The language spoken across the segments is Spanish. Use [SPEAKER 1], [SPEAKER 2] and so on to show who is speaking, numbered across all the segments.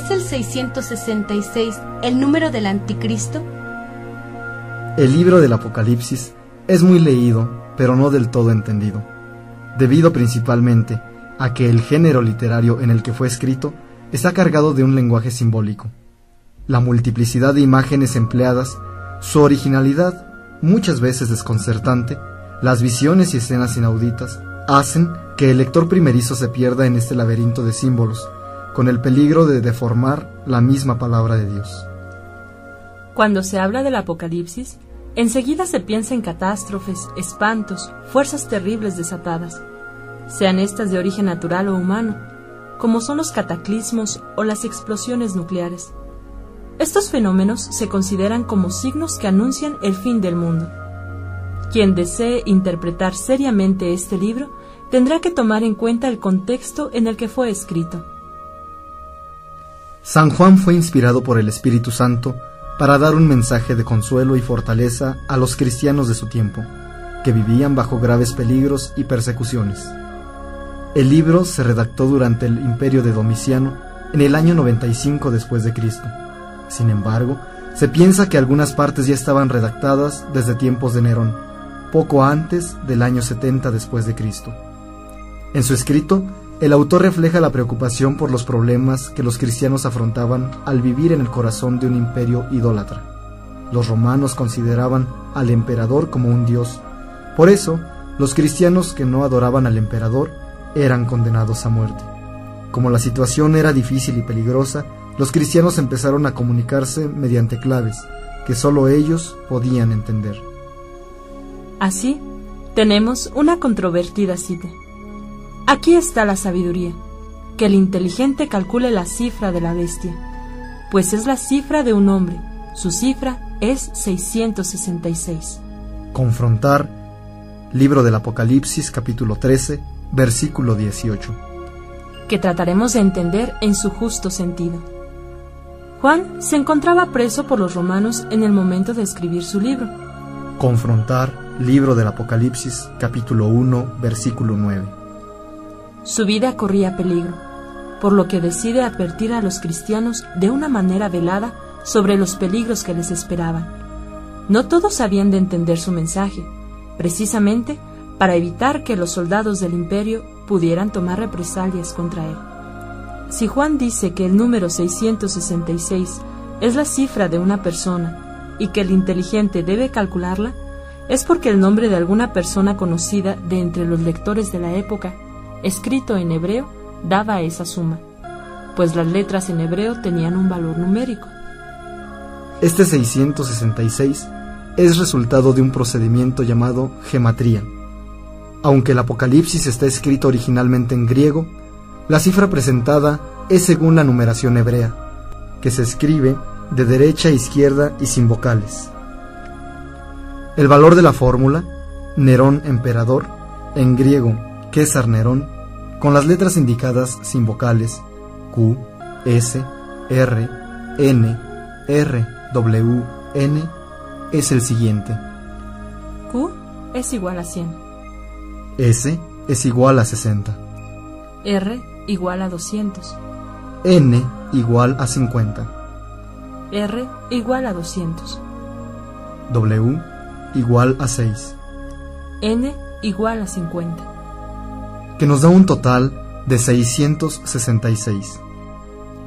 [SPEAKER 1] ¿Es el 666 el número del anticristo?
[SPEAKER 2] El libro del Apocalipsis es muy leído, pero no del todo entendido, debido principalmente a que el género literario en el que fue escrito está cargado de un lenguaje simbólico. La multiplicidad de imágenes empleadas, su originalidad, muchas veces desconcertante, las visiones y escenas inauditas, hacen que el lector primerizo se pierda en este laberinto de símbolos, con el peligro de deformar la misma palabra de Dios.
[SPEAKER 3] Cuando se habla del Apocalipsis, enseguida se piensa en catástrofes, espantos, fuerzas terribles desatadas, sean estas de origen natural o humano, como son los cataclismos o las explosiones nucleares. Estos fenómenos se consideran como signos que anuncian el fin del mundo. Quien desee interpretar seriamente este libro tendrá que tomar en cuenta el contexto en el que fue escrito.
[SPEAKER 2] San Juan fue inspirado por el Espíritu Santo para dar un mensaje de consuelo y fortaleza a los cristianos de su tiempo, que vivían bajo graves peligros y persecuciones. El libro se redactó durante el imperio de Domiciano en el año 95 después de Cristo. Sin embargo, se piensa que algunas partes ya estaban redactadas desde tiempos de Nerón, poco antes del año 70 después de Cristo. En su escrito, el autor refleja la preocupación por los problemas que los cristianos afrontaban al vivir en el corazón de un imperio idólatra. Los romanos consideraban al emperador como un dios. Por eso, los cristianos que no adoraban al emperador eran condenados a muerte. Como la situación era difícil y peligrosa, los cristianos empezaron a comunicarse mediante claves que solo ellos podían entender.
[SPEAKER 3] Así, tenemos una controvertida cita. Aquí está la sabiduría, que el inteligente calcule la cifra de la bestia, pues es la cifra de un hombre, su cifra es 666.
[SPEAKER 2] Confrontar, libro del Apocalipsis, capítulo 13, versículo 18.
[SPEAKER 3] Que trataremos de entender en su justo sentido. Juan se encontraba preso por los romanos en el momento de escribir su libro.
[SPEAKER 2] Confrontar, libro del Apocalipsis, capítulo 1, versículo 9.
[SPEAKER 3] Su vida corría peligro, por lo que decide advertir a los cristianos de una manera velada sobre los peligros que les esperaban. No todos habían de entender su mensaje, precisamente para evitar que los soldados del imperio pudieran tomar represalias contra él. Si Juan dice que el número 666 es la cifra de una persona y que el inteligente debe calcularla, es porque el nombre de alguna persona conocida de entre los lectores de la época, escrito en hebreo, daba esa suma, pues las letras en hebreo tenían un valor numérico.
[SPEAKER 2] Este 666 es resultado de un procedimiento llamado gematría. Aunque el Apocalipsis está escrito originalmente en griego, la cifra presentada es según la numeración hebrea, que se escribe de derecha a izquierda y sin vocales. El valor de la fórmula, Nerón emperador, en griego César Nerón, con las letras indicadas sin vocales, Q, S, R, N, R, W, N, es el siguiente.
[SPEAKER 3] Q es igual a 100.
[SPEAKER 2] S es igual a 60.
[SPEAKER 3] R igual a 200.
[SPEAKER 2] N igual a 50.
[SPEAKER 3] R igual a 200.
[SPEAKER 2] W igual a 6.
[SPEAKER 3] N igual a 50.
[SPEAKER 2] Que nos da un total de 666.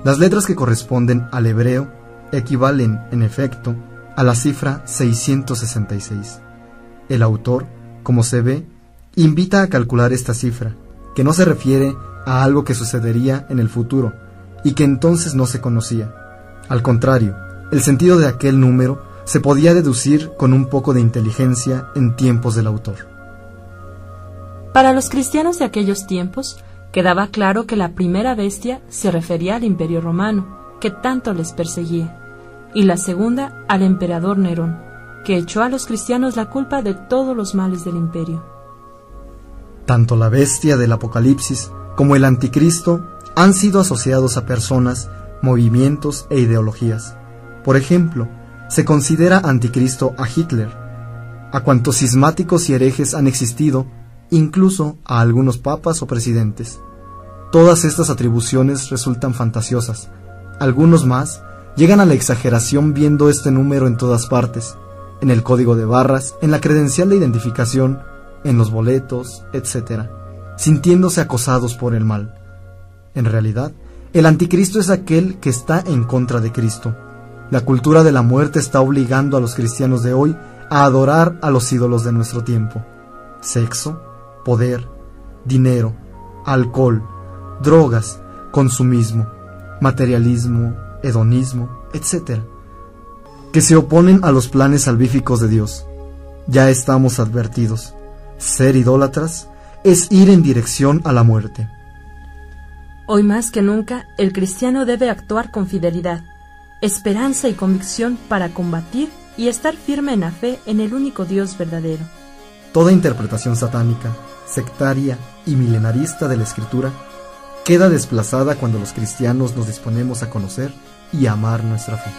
[SPEAKER 2] Las letras que corresponden al hebreo equivalen, en efecto, a la cifra 666. El autor, como se ve, invita a calcular esta cifra, que no se refiere a algo que sucedería en el futuro y que entonces no se conocía. Al contrario, el sentido de aquel número se podía deducir con un poco de inteligencia en tiempos del autor.
[SPEAKER 3] Para los cristianos de aquellos tiempos, quedaba claro que la primera bestia se refería al Imperio Romano, que tanto les perseguía, y la segunda al emperador Nerón, que echó a los cristianos la culpa de todos los males del imperio.
[SPEAKER 2] Tanto la bestia del Apocalipsis como el anticristo han sido asociados a personas, movimientos e ideologías. Por ejemplo, se considera anticristo a Hitler, a cuantos cismáticos y herejes han existido, incluso a algunos papas o presidentes. Todas estas atribuciones resultan fantasiosas, Algunos más llegan a la exageración viendo este número en todas partes, en el código de barras, en la credencial de identificación, en los boletos, etc., sintiéndose acosados por el mal. En realidad, el anticristo es aquel que está en contra de Cristo. La cultura de la muerte está obligando a los cristianos de hoy a adorar a los ídolos de nuestro tiempo: sexo, poder, dinero, alcohol, drogas, consumismo, materialismo, hedonismo, etc., que se oponen a los planes salvíficos de Dios. Ya estamos advertidos: ser idólatras es ir en dirección a la muerte.
[SPEAKER 3] Hoy más que nunca, el cristiano debe actuar con fidelidad, esperanza y convicción para combatir y estar firme en la fe en el único Dios verdadero.
[SPEAKER 2] Toda interpretación satánica, sectaria y milenarista de la Escritura queda desplazada cuando los cristianos nos disponemos a conocer y amar nuestra fe.